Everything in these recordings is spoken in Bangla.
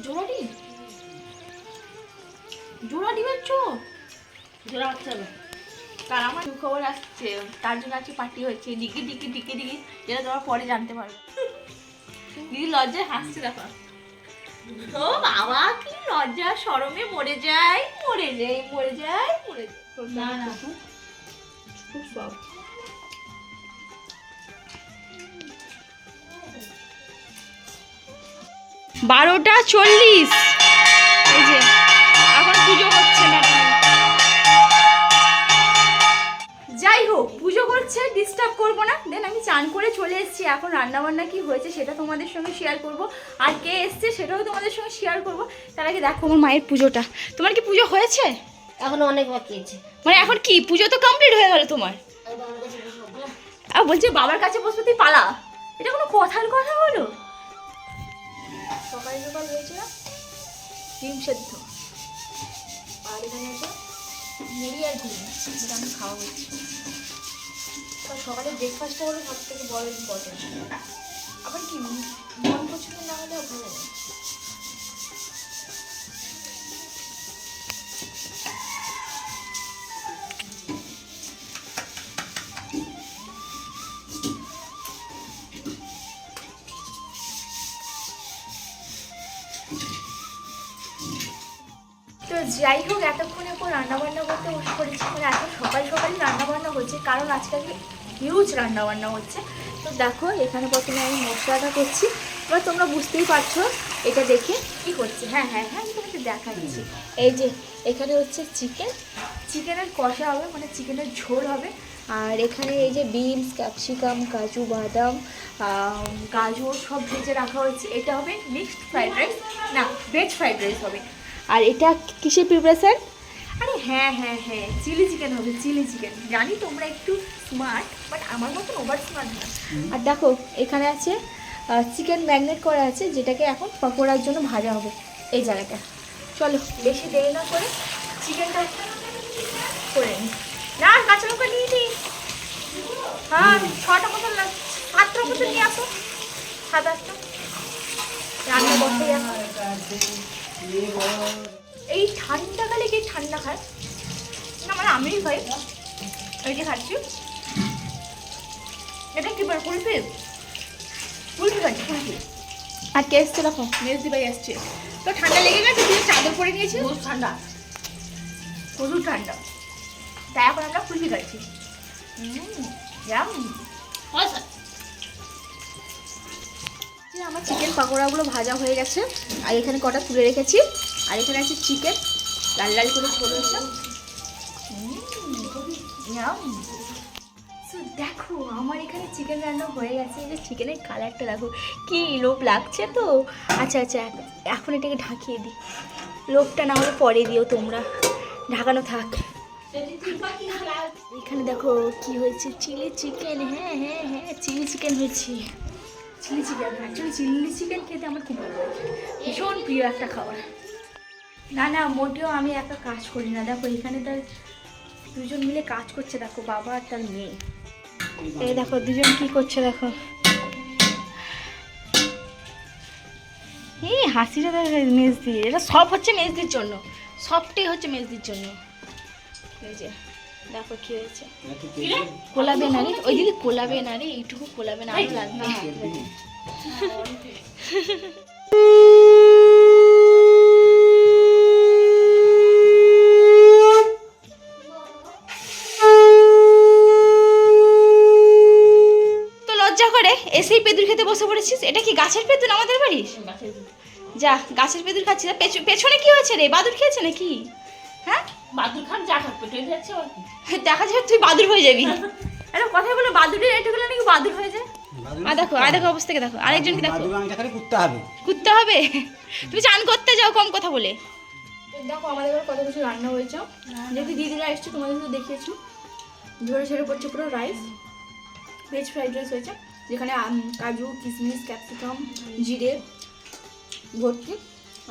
জোড়া ডিম, জোড়া ডিমের চোখ, জোড়া হচ্ছে না। তার আমার খবর আসছে, তার জন্য আজকে পার্টি হয়েছে। ডিকি ডিকি ডিকি ডিকি, যেটা তোমরা পরে জানতে পারবে। দিদি লজ্জায় হাসছে দেখো। ও বাবা, কি লজ্জা, শরমে মরে যাই মরে যাই মরে যাই মরে যাই। না না, খুব সব 12:40। এই যে এখন পুজো হচ্ছে ম্যাডাম। যাই হোক, পুজো করছে, ডিস্টার্ব করবো না। দেন আমি চান করে চলে এসেছি। এখন রান্নাবান্না কি হয়েছে সেটা তোমাদের সঙ্গে শেয়ার করব, আর কে এসছে সেটাও তোমাদের সঙ্গে শেয়ার করব। তার আগে দেখো আমার মায়ের পুজোটা। তোমার কি পুজো হয়েছে? এখন অনেক বাকি আছে। মানে এখন কি পুজো তো কমপ্লিট হয়ে গেল তোমার? আর বলছে বাবার কাছে বসবে, তুই পালা। এটা কোনো কথার কথা হলো? সকাল সকাল হয়েছে না ডিম সেদ্ধ, আর এখানে আছে মুড়ি আর ডিম, যেটা আমি খাওয়া হচ্ছে। সকালে ব্রেকফাস্টটা হলো সব থেকে বড় ইম্পর্টেন্ট। আবার কি মন পছন্দ না হলেও ভালো লাগে। তো যাই হোক, এতক্ষণে পর রান্নাবান্না করতে বসে পড়েছি। মানে এত সকাল সকালই রান্নাবান্না হচ্ছে, কারণ আজকে হিউজ রান্নাবান্না হচ্ছে। তো দেখো এখানে প্রথমে আমি মশলাটা করছি। এবার তোমরা বুঝতেই পারছো এটা দেখে কি হচ্ছে। হ্যাঁ হ্যাঁ হ্যাঁ, আমি তোমাকে দেখাচ্ছি। এই যে এখানে হচ্ছে চিকেনের কষা হবে, মানে চিকেনের ঝোল হবে। আর এখানে এই যে বিনস, ক্যাপসিকাম, কাজু বাদাম, গাজর সব ভেজে রাখা হয়েছে। এটা হবে মিক্সড ফ্রাইড রাইস, না ভেজ ফ্রাইড রাইস হবে। আর এটা কিসের প্রিপারেশন? আরে হ্যাঁ হ্যাঁ হ্যাঁ, চিলি চিকেন হবে, চিলি চিকেন। জানি তোমরা একটু স্মার্ট, বাট আমার মতন ওভার স্মার্ট না। আর দেখো এখানে আছে চিকেন ম্যাগনেট করা আছে, যেটাকে এখন পকোড়ার জন্য ভাজা হবে এই জায়গাটা। চলো বেশি দেরি না করে চিকেনটা করে নিই। না কাঁচা লঙ্কা নিয়ে নিই। হ্যাঁ 6টা মতন 7টা মতন নিয়ে আসো, 7-8টা রান্না করতে আসো। এই ঠান্ডাকালে কি ঠান্ডা খায় না? মানে আমিই খাই, এই যে খাচ্ছি। এটা কি বল, কুলফি কুলফি খাচ্ছি, কুলফি। আর কে এসছে দেখো, মেজদি ভাই এসছে। তো ঠান্ডা লেগে গেছে, তুই চাদর পরে নিয়েছি। বহুত ঠান্ডা, প্রচুর ঠান্ডা, তাই এখন আমরা কুলফি খাচ্ছি। আমার চিকেন পাকোড়াগুলো ভাজা হয়ে গেছে, আর এখানে কটা তুলে রেখেছি। আর এখানে আছে চিকেন, লাল লাল করে ঝোলেছে। দেখো আমার এখানে চিকেন রান্না হয়ে গেছে। এই যে চিকেনের কালারটা দেখো, কি লোভ লাগছে তো। আচ্ছা আচ্ছা, এখন এটাকে ঢাকিয়ে দিই। লোভটা না হলে পরে দিও তোমরা, ঢাকানো থাক। এখানে দেখো কি হয়েছে, চিলি চিকেন। হ্যাঁ হ্যাঁ হ্যাঁ, চিলি চিকেন হয়েছে। Chilli chicken, actually chilli chicken খেতে আমার খুব ভালো লাগে, ভীষণ প্রিয় একটা খাবার। না না, মোটেও আমি একটা কাজ করি না। দেখো এখানে তার দুজন মিলে কাজ করছে, দেখো বাবা আর তার মেয়ে। এই দেখো দুজন কি করছে দেখো। এই হাসিটা দেখো মেজদি, এটা সব হচ্ছে মেজদির জন্য, সবটাই হচ্ছে মেজদির জন্য। এই যে দেখো কি হয়েছে, কোলাবে না রে ওই দিদি, কোলাবে না রে, এইটুকু কোলাবে না, আরো লাগবে। এসেই পেঁদুর খেতে বসে পড়েছিস। এটা কি গাছের পেঁদুর আমাদের বাড়ির? যা গাছের পেঁদুর খাচ্ছিস। পেছনে কি হয়েছে রে, বাদুর খেয়েছে নাকি? হ্যাঁ বাদুর খান যা খাবে পেটে যাচ্ছে আর কি। দেখা যায় তুই বাদুর হয়ে যাবি। আরে কথাই বলে বাদুরের এটুকুলে নাকি বাদুর হয়ে যায়। আর দেখো আর দেখো অবস্থাকে দেখো, আরেকজনকে দেখো। কুত্তে হবে। তুমি চান করতে যাও কম কথা বলে। দেখো আমাদের ঘরে কত কিছু রান্না হয়েছে। যেহেতু দিদিরা এসছে তোমাদের তো দেখিয়েছি, ঝরে ঝরে পড়ছে পুরো রাইস। ভেজ ফ্রাইড রাইস হয়েছে, যেখানে কাজু, কিশমিশ, ক্যাপসিকাম, জিরে ভর্তি।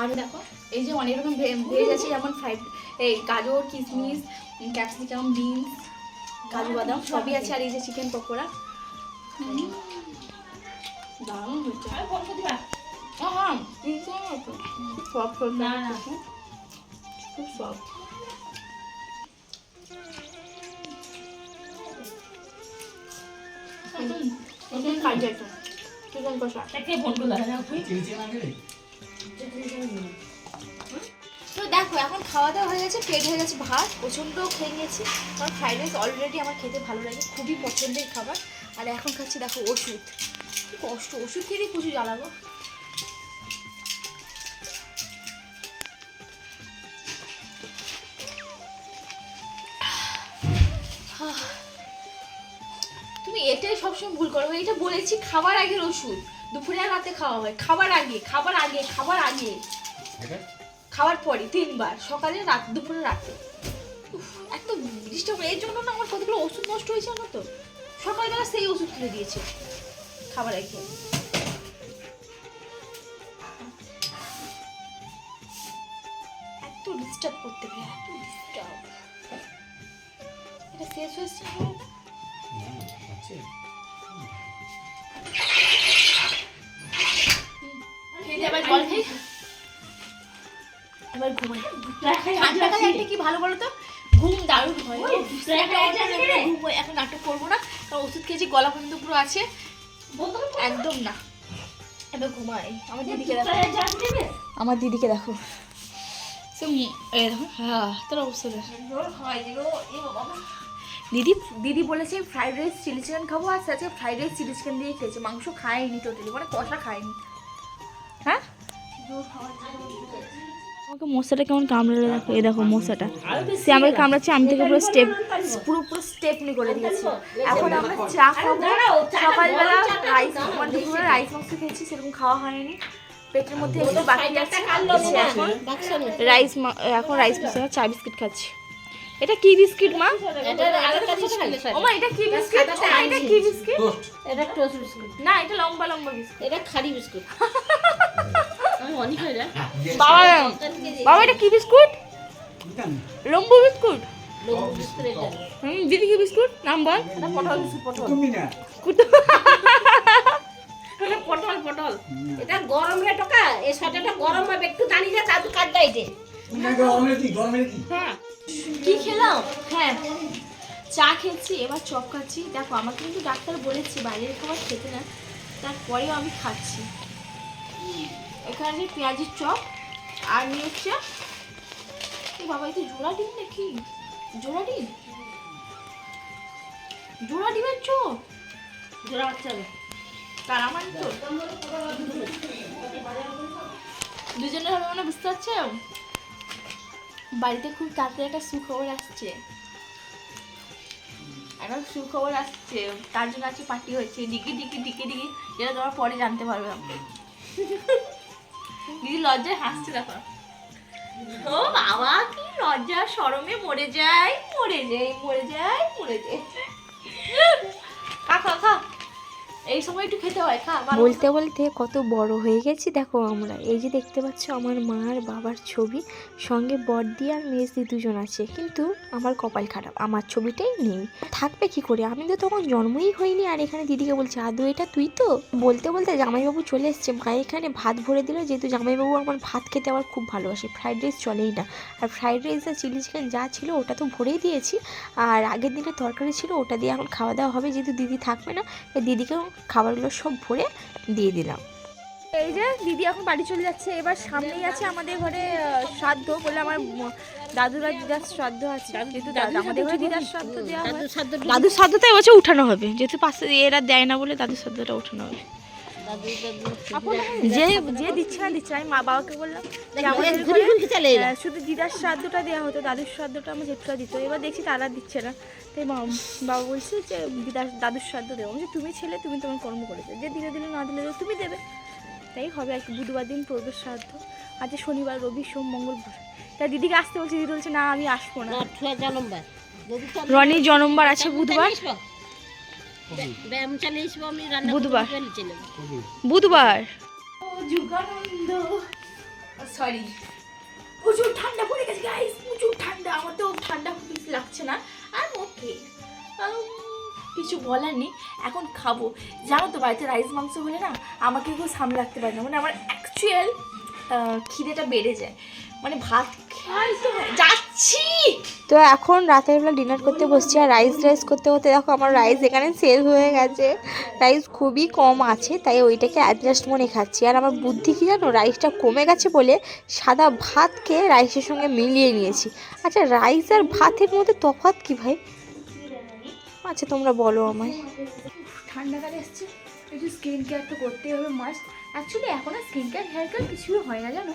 আর দেখো এই যে অনেক রকম ভেজ আছে, যেমন ফ্রাইড এই গাজর, কিশমিশ, ক্যাপসিকাম, বিনস, কাজু বাদাম সবই আছে। আর এই যে চিকেন পকোড়া, দারুণ হচ্ছে। হ্যাঁ সফট না না খুব সফট। কাজে একটা চিকেন কষা। তাকে বলবো না তো দেখো এখন খাওয়া দাওয়া হয়ে গেছে, পেট হয়ে গেছে ভাত, প্রচণ্ড খেয়ে নিয়েছি কারণ ফ্রাইড রাইস অলরেডি আমার খেতে ভালো লাগে, খুবই পছন্দের খাবার। আর এখন খাচ্ছি দেখো ওষুধ, কি কষ্ট, ওষুধ খেয়েই প্রচুর জ্বালাবো। তুমি এটাই সবসময় ভুল করো, এটা বলেছি খাবার আগের ওষুধ, দুপুরে আর রাতে খাওয়া হয়, খাবার আগে খাবার আগে খাবার আগে খাওয়ার পরে 3 বার, সকালে রাত দুপুরে রাতে। এত ডিস্টার্ব, এর জন্য না আমার কতগুলো ওষুধ নষ্ট হয়েছে আমার। তো সকালবেলা সেই ওষুধ তুলে দিয়েছে খাবার আগে। এত ডিস্টার্ব করতে গেলে এত ডিস্টার্ব। এটা শেষ হয়েছে আবার জল খাই, এবার ঘুমাই। ঠান্ডাকালে একটা কি ভালো বলো তো, ঘুম দারুণ হয়। ঘুম এখন নাটক করবো না কারণ ওষুধ খেয়েছি, গলা পর্যন্ত পুরো আছে, একদম না। এবার ঘুমাই। আমার দিদিকে দেখো, আমার দিদিকে দেখো, হ্যাঁ তোর অবস্থা দিদি দিদি বলেছে ফ্রাইড রাইস চিলি চিকেন খাবো, আর আজকে ফ্রাইড রাইস চিলি চিকেন দিয়ে খেয়েছে, মাংস খায়নি টোটালি, মানে কষা খায়নি। হ্যাঁ আমাকে মশাটা কেমন কামড়ালে দেখো, এই দেখো মশাটা সে আমাকে কামড়াচ্ছে, আমি থেকে পুরো স্টেপনি করে দিয়েছি। এখন আমরা চা খাবো, সকালবেলা রাইস মানে দুপুরে রাইস মাংস খেয়েছি, সেরকম খাওয়া হয়নি, পেটের মধ্যে একটু বাকি আছে। এখন রাইস মাংস চা বিস্কিট খাচ্ছি। এটা কি বিস্কিট মা? ওমা এটা কি বিস্কিট? এটা কি বিস্কিট? এটা টোস্ট বিস্কুট না, এটা লম্বা লম্বা বিস্কুট। এটা খালি বিস্কুট আমি অনেক হয়ে যায় বাবা বাবা এটা কি বিস্কুট? লম্বু বিস্কুট। লম্বু বিস্কুট এটা দিদি কি বিস্কুট নাম বল? এটা পটল বিস্কুট, পটল পটল পটল। এটা গরম রে টকা, এই শটাটা গরম হবে, একটু দাঁড়িয়ে যা, দাদু কাট দাই দে। হ্যাঁ কি খেলাম? হ্যাঁ চা খেয়েছি, এবার চপ খাচ্ছি। দেখো আমাকে কিন্তু ডাক্তার বলেছি বাইরের খাবার খেতে না, তারপরেও আমি খাচ্ছি। এখানে পেঁয়াজের চপ আর নিয়ে হচ্ছে বাবা এই তো জোড়া ডিম নাকি, জোড়া ডিম, জোড়া ডিমের চপ, জোড়া বাচ্চা তার আমার তো দুজনের হবে মানে বুঝতে পারছো। বাড়িতে খুব তাড়াতাড়ি একটা সুখবর আসছে, একটা সুখবর আসছে, তার জন্য আজকে পার্টি হচ্ছে। ডিকি ডিকি ডিকি ডিকি, যেটা তোমার পরে জানতে পারবে। দিদি লজ্জায় হাসছে দেখো, ও বাবা কি লজ্জা শরমে মরে যায় মরে যায় মরে যায় মরে যায়। খা খা খা, এই সময় একটু খেতে হয়, খা। বলতে বলতে কত বড় হয়ে গেছি দেখো আমরা। এই যে দেখতে পাচ্ছ আমার মা আর বাবার ছবি, সঙ্গে বড়দি আর মেজদি দুজন আছে, কিন্তু আমার কপাল খারাপ, আমার ছবিটাই নেই। থাকবে কি করে, আমি তো তখন জন্মই হইনি। আর এখানে দিদিকে বলছে আদৌ এটা তুই তো? বলতে বলতে জামাইবাবু চলে এসছে, মা এখানে ভাত ভরে দিল, যেহেতু জামাইবাবু আমার ভাত খেতে আবার খুব ভালোবাসে, ফ্রাইড রাইস চলেই না। আর ফ্রাইড রাইস আর চিলি চিকেন যা ছিল ওটা তো ভরেই দিয়েছি, আর আগের দিনের তরকারি ছিল ওটা দিয়ে এখন খাওয়া দাওয়া হবে, যেহেতু দিদি থাকবে না, দিদিকেও খাবারগুলো সব ভরে দিয়ে দিলাম। এই যে দিদি এখন বাড়ি চলে যাচ্ছে, এবার সামনেই আছে আমাদের ঘরে শ্রাদ্ধ, বলে আমার দাদুরা দিদার শ্রাদ্ধ আছে, যেহেতু আমাদের ঘরে দিদার শ্রাদ্ধ দেওয়া হয়, দাদুর শ্রাদ্ধটা এবছর উঠানো হবে, যেহেতু পাশে এরা দেয় না বলে দাদুর শ্রাদ্ধটা উঠানো হবে। যে যে দিচ্ছে না দিচ্ছে, আমি মা বাবাকে বললাম যে আমাদের ঘরে শুধু দিদার শ্রাদ্ধটা দেওয়া হতো, দাদুর শ্রাদ্ধটা আমার জেঠুরা দিত, এবার দেখছি তারা দিচ্ছে না, তাই বাবা বলছে যে দাদুর শ্রাদ্ধ দেবো। আমি তুমি ছেলে, তুমি তোমার কর্ম করেছো, যে দিলে দিলে না দিলে তুমি দেবে, তাই হবে আর কি। বুধবার দিন পড়বে শ্রাদ্ধ, আজ শনিবার রবি সোম মঙ্গল বুধ, তাই দিদিকে আসতে বলছে, দিদি বলছে না আমি আসবো না, রনির জন্মবার আছে বুধবার, বুধবার বুধবার। যুগানন্দ সরি, প্রচুর ঠান্ডা পড়ে গেছে গাইস, প্রচুর ঠান্ডা, আমার তো ঠান্ডা বেশি লাগছে না, আর ওকে কিছু বলার নেই, এখন খাবো। জানো তো বাড়িতে রাইস মাংস হলে না আমাকে কেউ সামনে রাখতে পারে না, মানে আমার অ্যাকচুয়াল খিদেটা বেড়ে যায়, মানে ভাত খাই তো যাচ্ছি। তো এখন রাতের বেলা ডিনার করতে বসছি, আর রাইস করতে করতে দেখো আমার রাইস এখানে শেষ হয়ে গেছে। রাইস খুবই কম আছে, তাই ওইটাকে অ্যাডজাস্ট মনে খাচ্ছি। আর আমার বুদ্ধি কী জানো, রাইসটা কমে গেছে বলে সাদা ভাতকে রাইসের সঙ্গে মিলিয়ে নিয়েছি। আচ্ছা রাইস আর ভাতের মধ্যে তফাৎ কী ভাই? আচ্ছা তোমরা বলো আমায়। ঠান্ডাকালে এসছে, একটু স্কিন কেয়ার তো করতেই হবে মাস্ট। অ্যাকচুয়ালি এখন আর স্কিন কেয়ার হেয়ার কেয়ার কিছুই হয় না জানো,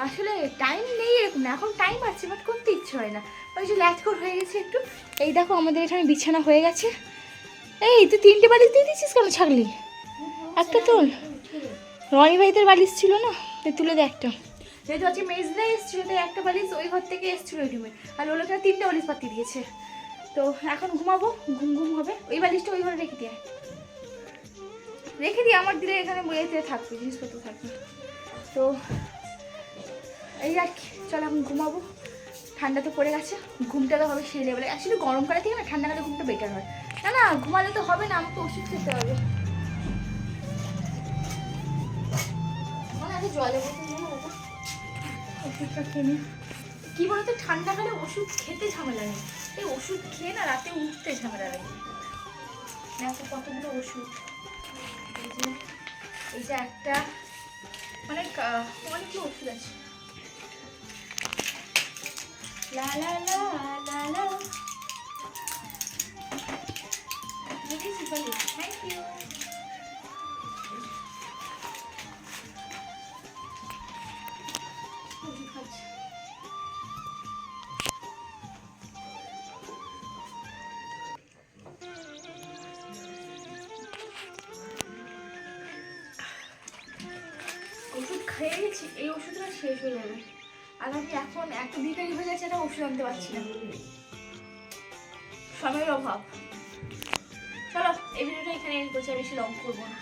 আসলে টাইম নেই এরকম না, এখন টাইম আছে বাট করতে ইচ্ছে হয় না, ওই যে ল্যাথকোর হয়ে গেছে একটু। এই দেখো আমাদের এখানে বিছানা হয়ে গেছে। এই তুই 3টে বালিশ দিয়ে দিচ্ছিস কেন ছাগলি? একটা তোল, রনি ভাইদের বালিশ ছিল না, তুই তুলে দে একটা। যেহেতু আজকে মেজদা এসেছিলো তাই একটা বালিশ ওই ঘর থেকে এসেছিলো ওই রুমে, আর ওগুলো 3টে বালিশ পাতি দিয়েছে। তো এখন ঘুমাবো, ঘুম ঘুম হবে। ওই বালিশটা ওই ঘরে রেখে দিয়ে আমার দিলে এখানে বইয়েতে থাকবে, জিনিসপত্র থাকবে। তো এই আর কি, চল এখন ঘুমাবো। ঠান্ডা তো পড়ে গেছে, ঘুমটা তো হবে সেই লেভেলে। অ্যাকচুয়ালি গরমকালে থেকে না ঠান্ডাকালে ঘুমটা বেটার হয়। না না ঘুমালে তো হবে না, আমাকে ওষুধ খেতে হবে। মানে আগে জলে ওষুধটা খেয়ে নি। কী বলতো ঠান্ডাকালে ওষুধ খেতে ঝামেলা নেই, এই ওষুধ খেয়ে না রাতে উঠতে ঝামেলা লাগে। দেখো কতগুলো ওষুধ, এই যে একটা, মানে অনেকগুলো ওষুধ আছে। লা লা লা লা লা, থ্যাংক ইউ। ওষুধ খেয়ে গেছি, এই ওষুধটা শেষ হয়ে যাবে, আর আমি এখন এত বিকারি হয়ে যাচ্ছে, একটা ওষুধ আনতে পারছি না, সময়ের অভাব। চলো এই ভিডিওটা এখানে এন্ড করছি, বেশি লং করবো না।